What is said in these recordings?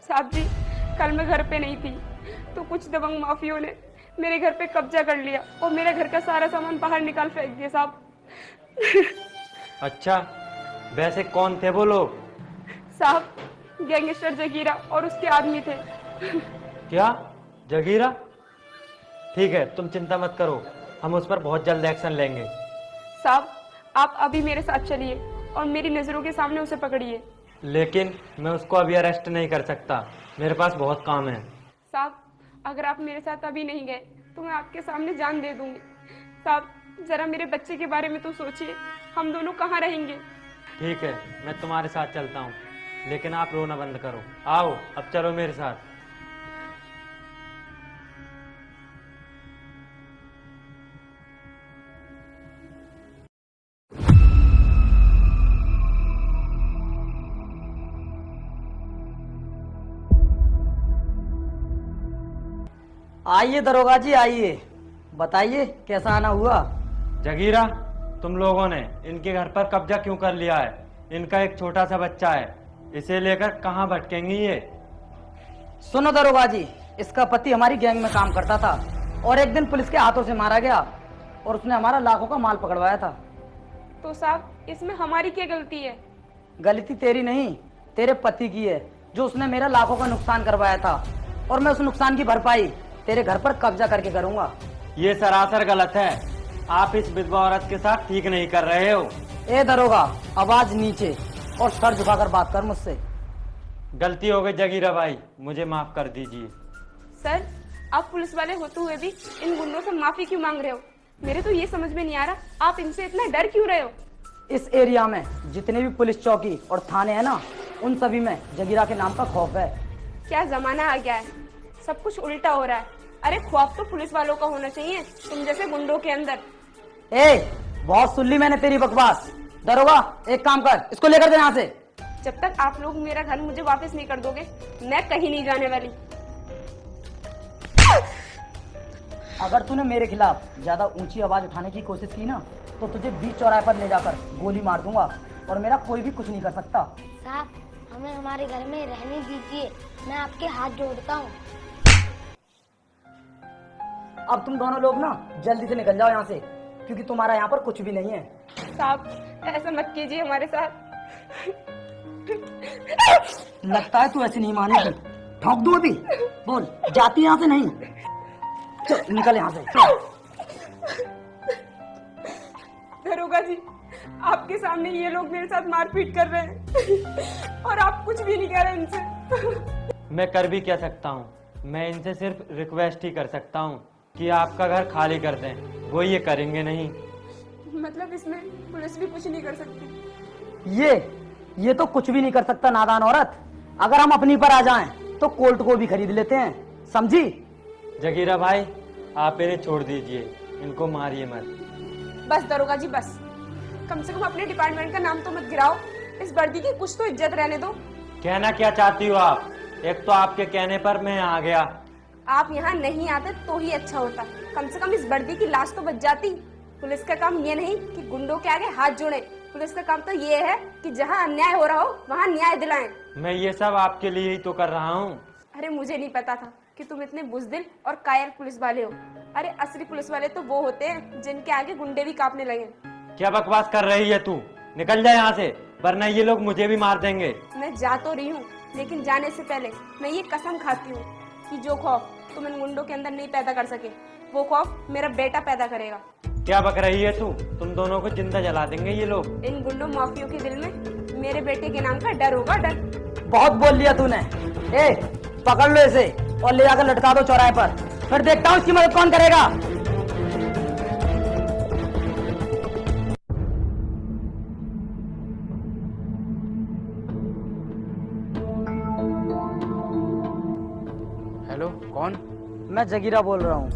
साहब जी, कल मैं घर पे नहीं थी तो कुछ दबंग माफियों ने मेरे घर पे कब्जा कर लिया और मेरे घर का सारा सामान बाहर निकाल फेंक दिया साहब। अच्छा, वैसे कौन थे वो लोग? साहब, गैंगस्टर जगीरा और उसके आदमी थे। क्या? जगीरा? ठीक है, तुम चिंता मत करो, हम उस पर बहुत जल्द एक्शन लेंगे। साहब, आप अभी मेरे साथ चलिए और मेरी नजरों के सामने उसे पकड़िए। लेकिन मैं उसको अभी अरेस्ट नहीं कर सकता, मेरे पास बहुत काम है। साहब, अगर आप मेरे साथ अभी नहीं गए तो मैं आपके सामने जान दे दूंगी। साहब, जरा मेरे बच्चे के बारे में तो सोचिए, हम दोनों कहाँ रहेंगे। ठीक है, मैं तुम्हारे साथ चलता हूँ, लेकिन आप रोना बंद करो। आओ, अब चलो मेरे साथ। आइए दरोगा जी, आइए, बताइए कैसा आना हुआ। जगीरा, तुम लोगों ने इनके घर पर कब्जा क्यों कर लिया है? इनका एक छोटा सा बच्चा है, इसे लेकर कहाँ भटकेंगी ये? सुनो दरोगा जी, इसका पति हमारी गैंग में काम करता था और एक दिन पुलिस के हाथों से मारा गया और उसने हमारा लाखों का माल पकड़वाया था। तो साहब, इसमें हमारी क्या गलती है? गलती तेरी नहीं, तेरे पति की है, जो उसने मेरा लाखों का नुकसान करवाया था और मैं उस नुकसान की भरपाई तेरे घर पर कब्जा करके करूंगा। ये सरासर गलत है, आप इस विधवा औरत के साथ ठीक नहीं कर रहे हो। ए दरोगा, आवाज नीचे और सर झुकाकर बात कर मुझसे। गलती हो गई जगीरा भाई, मुझे माफ कर दीजिए। सर, आप पुलिस वाले होते हुए भी इन गुंडों से माफी क्यों मांग रहे हो? मेरे तो ये समझ में नहीं आ रहा, आप इनसे इतना डर क्यों रहे हो? इस एरिया में जितने भी पुलिस चौकी और थाने हैं ना, उन सभी में जगीरा के नाम का खौफ है। क्या जमाना आ गया है, सब कुछ उल्टा हो रहा है। अरे खौफ तो पुलिस वालों का होना चाहिए, तुम जैसे गुंडों के अंदर। बहुत सुन ली मैंने तेरी बकवास। दरोगा, एक काम कर, इसको लेकर दे यहाँ से। जब तक आप लोग मेरा घर मुझे वापस नहीं कर दोगे, मैं कहीं नहीं जाने वाली। अगर तूने मेरे खिलाफ ज्यादा ऊंची आवाज उठाने की कोशिश की ना, तो तुझे बीच चौराहे पर ले जाकर गोली मार दूंगा और मेरा कोई भी कुछ नहीं कर सकता। साहब, हमें हमारे घर में रहने दीजिए, मैं आपके हाथ जोड़ता हूँ। अब तुम दोनों लोग ना जल्दी से निकल जाओ यहाँ से, क्योंकि तुम्हारा यहाँ पर कुछ भी नहीं है। साहब, ऐसा मत कीजिए हमारे साथ। लगता है तू ऐसे नहीं मानेगी, ठोक दो अभी। बोल, जाती यहाँ से नहीं? चल निकल यहाँ से। दरोगा जी, आपके सामने ये लोग मेरे साथ मारपीट कर रहे हैं और आप कुछ भी नहीं कह रहे इनसे। मैं कर भी क्या सकता हूँ? मैं इनसे सिर्फ रिक्वेस्ट ही कर सकता हूँ कि आपका घर खाली कर दें, वो ये करेंगे नहीं। मतलब इसमें पुलिस भी कुछ नहीं कर सकती? ये तो कुछ भी नहीं कर सकता नादान औरत। अगर हम अपनी पर आ जाएं तो कोर्ट को भी खरीद लेते हैं, समझी? जगीरा भाई, आप इन्हें छोड़ दीजिए, इनको मारिए मत। बस दरोगा जी, बस। कम से कम अपने डिपार्टमेंट का नाम तो मत गिराओ। इस वर्दी की कुछ तो इज्जत रहने दो। कहना क्या चाहती हो आप? एक तो आपके कहने पर मैं आ गया। आप यहाँ नहीं आते तो ही अच्छा होता, कम से कम इस वर्दी की लाश तो बच जाती। पुलिस का काम ये नहीं कि गुंडों के आगे हाथ जोड़े, पुलिस का काम तो ये है कि जहाँ अन्याय हो रहा हो वहाँ न्याय दिलाएं। मैं ये सब आपके लिए ही तो कर रहा हूँ। अरे मुझे नहीं पता था कि तुम इतने बुजदिल और कायर पुलिस वाले हो। अरे असली पुलिस वाले तो वो होते हैं जिनके आगे गुंडे भी कांपने लगे। क्या बकवास कर रही है तू? निकल जा यहाँ से, वरना ये लोग मुझे भी मार देंगे। मैं जा तो रही हूँ, लेकिन जाने से पहले मैं ये कसम खाती हूँ कि जो खौफ तुम इन गुंडों के अंदर नहीं पैदा कर सके, वो खौफ मेरा बेटा पैदा करेगा। क्या बक रही है तू? तुम दोनों को जिंदा जला देंगे ये लोग। इन गुंडों माफियों के दिल में मेरे बेटे के नाम का डर होगा, डर। बहुत बोल लिया तूने। पकड़ लो इसे और ले जाकर लटका दो चौराहे पर, फिर देखता हूँ इसकी मदद कौन करेगा। हेलो, कौन? मैं जगीरा बोल रहा हूँ।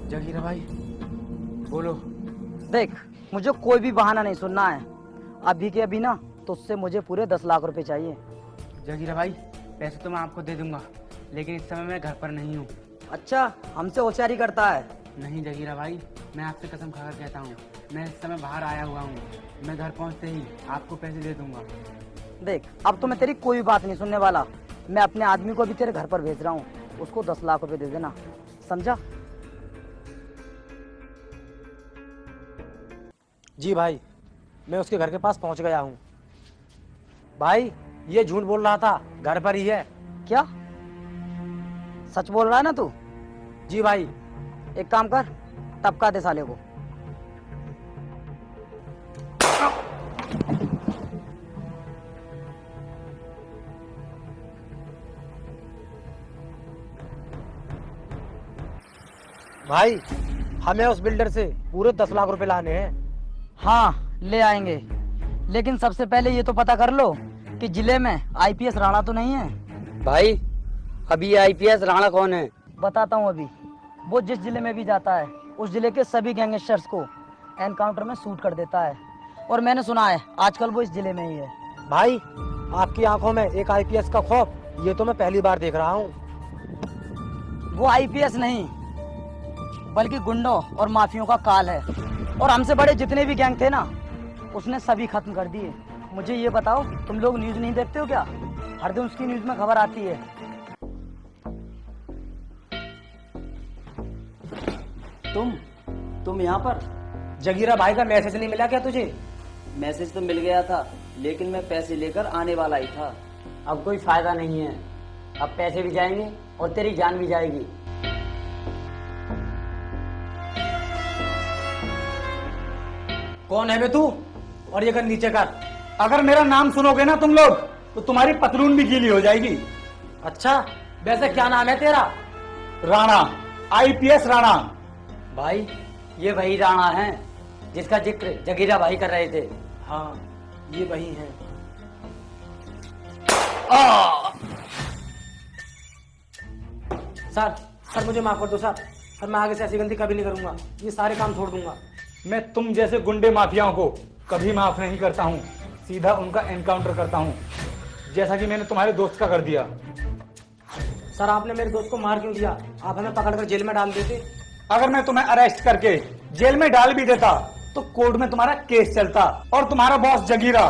जगीरा भाई, बोलो। देख, मुझे कोई भी बहाना नहीं सुनना है। अभी के अभी ना तुझसे मुझे पूरे 10 लाख रुपए चाहिए। जगीरा भाई, पैसे तो मैं आपको दे दूंगा, लेकिन इस समय मैं घर पर नहीं हूँ। अच्छा, हमसे होशियारी करता है? नहीं जगीरा भाई, मैं आपसे कसम खाकर कहता हूँ, मैं इस समय बाहर आया हुआ हूँ। मैं घर पहुँचते ही आपको पैसे दे दूंगा। देख, अब तो मैं तेरी कोई बात नहीं सुनने वाला। मैं अपने आदमी को भी तेरे घर पर भेज रहा हूँ, उसको 10 लाख रुपए दे देना, समझा? जी भाई, मैं उसके घर के पास पहुंच गया हूँ। भाई ये झूठ बोल रहा था, घर पर ही है। क्या सच बोल रहा है ना तू? जी भाई। एक काम कर, टपका दे साले को। भाई हमें उस बिल्डर से पूरे 10 लाख रुपए लाने हैं। हाँ ले आएंगे, लेकिन सबसे पहले ये तो पता कर लो कि जिले में आईपीएस राणा तो नहीं है। भाई अभी आईपीएस राणा कौन है? बताता हूँ अभी। वो जिस जिले में भी जाता है उस जिले के सभी गैंगस्टर्स को एनकाउंटर में शूट कर देता है, और मैंने सुना है आजकल वो इस जिले में ही है। भाई आपकी आंखों में एक आईपीएस का खौफ, ये तो मैं पहली बार देख रहा हूँ। वो आईपीएस नहीं बल्कि गुंडों और माफियों का काल है, और हमसे बड़े जितने भी गैंग थे ना उसने सभी खत्म कर दिए। मुझे ये बताओ, तुम लोग न्यूज नहीं देखते हो क्या? हर दिन उसकी न्यूज में खबर आती है। तुम यहाँ पर? जगीरा भाई का मैसेज नहीं मिला क्या तुझे? मैसेज तो मिल गया था, लेकिन मैं पैसे लेकर आने वाला ही था। अब कोई फायदा नहीं है, अब पैसे भी जाएंगे और तेरी जान भी जाएगी। कौन है बे तू? और ये कर नीचे कर। अगर मेरा नाम सुनोगे ना तुम लोग तो तुम्हारी पतलून भी गीली हो जाएगी। अच्छा वैसे क्या नाम है तेरा? राणा, आईपीएस राणा। भाई ये वही राणा है जिसका जिक्र जगीरा भाई कर रहे थे। हाँ ये वही है। सर मुझे माफ कर दो सर मैं आगे से ऐसी गलती कभी नहीं करूंगा, ये सारे काम छोड़ दूंगा। मैं तुम जैसे गुंडे माफियाओं को कभी माफ नहीं करता हूँ, सीधा उनका एनकाउंटर करता हूँ, जैसा कि मैंने तुम्हारे दोस्त का कर दिया। सर आपने मेरे दोस्त को मार क्यों दिया? आप हमें पकड़कर जेल में डाल देते। अगर मैं तुम्हें अरेस्ट करके जेल में डाल भी देता तो कोर्ट में तुम्हारा केस चलता, और तुम्हारा बॉस जगीरा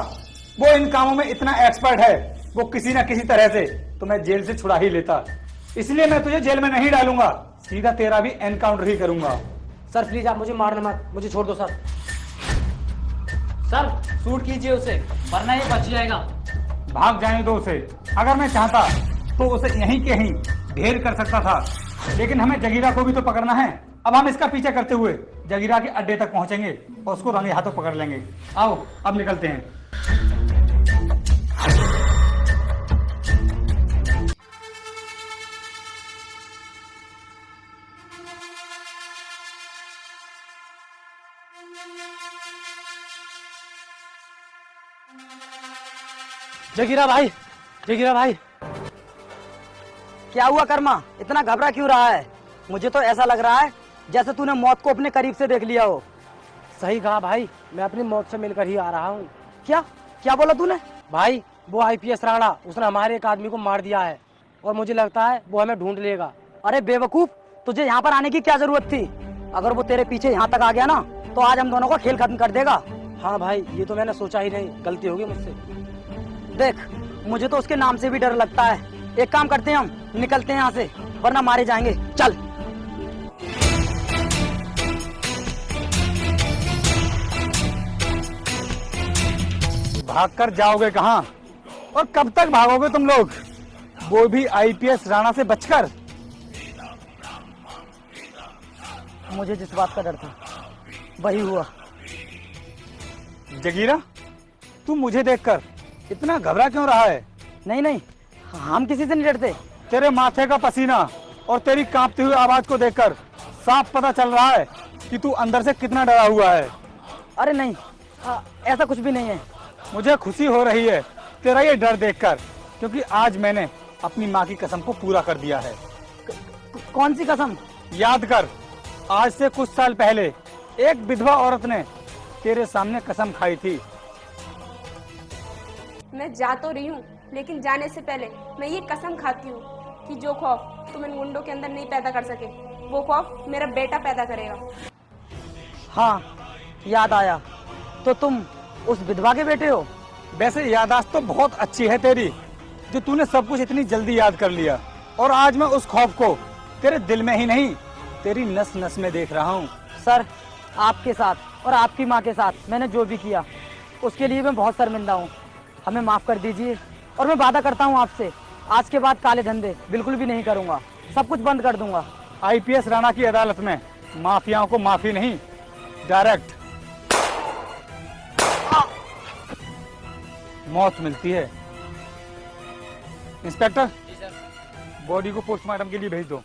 वो इन कामों में इतना एक्सपर्ट है, वो किसी न किसी तरह से तुम्हें जेल से छुड़ा ही लेता। इसलिए मैं तुझे जेल में नहीं डालूंगा, सीधा तेरा भी एनकाउंटर ही करूंगा। सर प्लीज आप मुझे मारना मत, मुझे छोड़ दो सर। सर शूट कीजिए उसे, वरना ये बच जाएगा। भाग जाने दो उसे। अगर मैं चाहता तो उसे यहीं के यहीं ढेर कर सकता था, लेकिन हमें जगीरा को भी तो पकड़ना है। अब हम इसका पीछा करते हुए जगीरा के अड्डे तक पहुंचेंगे और उसको रंगे हाथों पकड़ लेंगे। आओ अब निकलते हैं। जगीरा भाई, जगीरा भाई। क्या हुआ कर्मा, इतना घबरा क्यों रहा है? मुझे तो ऐसा लग रहा है जैसे तूने मौत को अपने करीब से देख लिया हो। सही कहा भाई, मैं अपनी मौत से मिलकर ही आ रहा हूँ। क्या क्या बोला तूने? भाई वो आईपीएस राणा, उसने हमारे एक आदमी को मार दिया है और मुझे लगता है वो हमें ढूंढ लेगा। अरे बेवकूफ, तुझे यहाँ पर आने की क्या जरूरत थी? अगर वो तेरे पीछे यहाँ तक आ गया ना तो आज हम दोनों का खेल खत्म कर देगा। हाँ भाई ये तो मैंने सोचा ही नहीं, गलती होगी मुझसे। देख मुझे तो उसके नाम से भी डर लगता है। एक काम करते हैं, हम निकलते हैं यहाँ से, वरना मारे जाएंगे। चल। भागकर जाओगे कहाँ और कब तक भागोगे तुम लोग, वो भी आईपीएस राणा से बचकर? मुझे जिस बात का डर था वही हुआ। जगीरा तू मुझे देखकर इतना घबरा क्यों रहा है? नहीं नहीं, हम किसी से नहीं डरते। तेरे माथे का पसीना और तेरी कांपती हुई आवाज को देखकर साफ पता चल रहा है कि तू अंदर से कितना डरा हुआ है। अरे नहीं, ऐसा कुछ भी नहीं है। मुझे खुशी हो रही है तेरा ये डर देखकर, क्योंकि आज मैंने अपनी माँ की कसम को पूरा कर दिया है। कौन सी कसम? याद कर, आज से कुछ साल पहले एक विधवा औरत ने तेरे सामने कसम खाई थी। मैं जा तो रही हूँ, लेकिन जाने से पहले मैं ये कसम खाती हूँ कि जो खौफ तुम इन गुंडों के अंदर नहीं पैदा कर सके, वो खौफ मेरा बेटा पैदा करेगा। हाँ याद आया, तो तुम उस विधवा के बेटे हो? वैसे याददाश्त तो बहुत अच्छी है तेरी, जो तूने सब कुछ इतनी जल्दी याद कर लिया। और आज मैं उस खौफ को तेरे दिल में ही नहीं, तेरी नस नस में देख रहा हूँ। सर, आपके साथ और आपकी माँ के साथ मैंने जो भी किया उसके लिए मैं बहुत शर्मिंदा हूँ। हमें माफ़ कर दीजिए और मैं वादा करता हूँ आपसे, आज के बाद काले धंधे बिल्कुल भी नहीं करूँगा, सब कुछ बंद कर दूंगा। आईपीएस राणा की अदालत में माफियाओं को माफी नहीं, डायरेक्ट मौत मिलती है। इंस्पेक्टर, बॉडी को पोस्टमार्टम के लिए भेज दो।